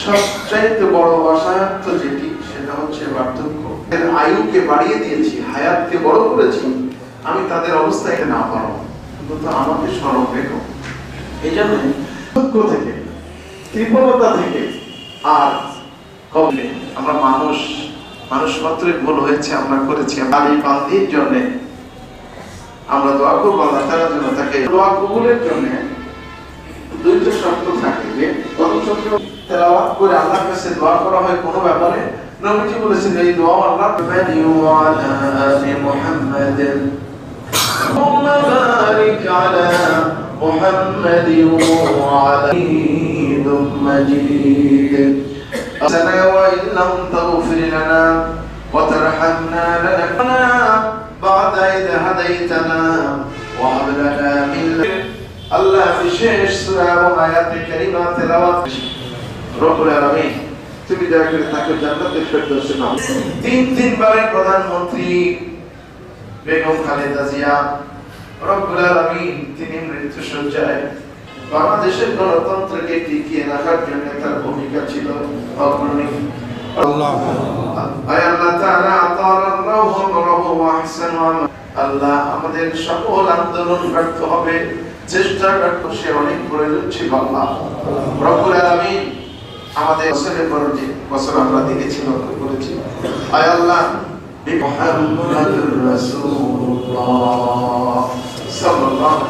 সবচাইতে বড় অসহায়ত্ব যেটি, সেটা হচ্ছে বার্ধক্য। আয়ুকে বাড়িয়ে দিয়েছি, হায়াতকে বড় করেছি, আমি তাদের অবস্থায় না পারো, কিন্তু আমাকে স্মরণ রেখো। এই জন্য দুঃখ থেকে, কৃপণতা থেকে আর কবে আমরা মানুষ মাত্রই ভুল হয়েছে, আমরা করেছি। আলী বান্দির জন্য আমরা দোয়া করবো, আল্লাহ তাআলার জন্য তাকে দোয়া কবুলের জন্য দুইটা শর্ত থাকে। যে প্রথম শর্ত, তেলাওয়াত করে আল্লাহর কাছে দোয়া করা হয় কোনো ব্যাপারে, নবীজি বলেছেন এই দোয়া আল্লাহ ওয়া আলা আলি মুহাম্মাদ আল্লাহুম্মা বারিক আলা মুহাম্মাদ ওয়া আলা হামিদুম মাজিদ সানা ওয়া ইল্লাম তাগফির লানা ওয়া তারহামনা লানাকুনা বা'দা ইয হাদাইতানা ওয়া হাব লানা মিন আল্লাহ বিশেষ সূরা ও আয়াতে কারিমা তেলাওয়াত রব্বুল আলামিন তুমি দয়া করে তাকে জান্নাতের ফেরদৌসে নাও। তিনবারের প্রধানমন্ত্রী বেগম খালেদা জিয়া, রব্বুল আলামিন তিনি মৃত্যুশয্যায়, বাংলাদেশের গণতন্ত্রকে টিকিয়ে রাখার জন্য তার ভূমিকা ছিল অগ্রণী। আল্লাহ তাআলা আতারাল্লাহু ওয়া আহসানু আল্লাহ আমাদের সকল আন্দোলন ব্যর্থ হবে, চেষ্টা ব্যর্থ, সে অনেক প্রয়োজন ছিল। আল্লাহ রব্বুল আলামিন আমাদের বছরের পর যে বছর আমরা দেখেছি, লক্ষ্য করেছি, আয় আল্লাহ মুহাম্মাদুর রাসূলুল্লাহ সাল্লাল্লাহু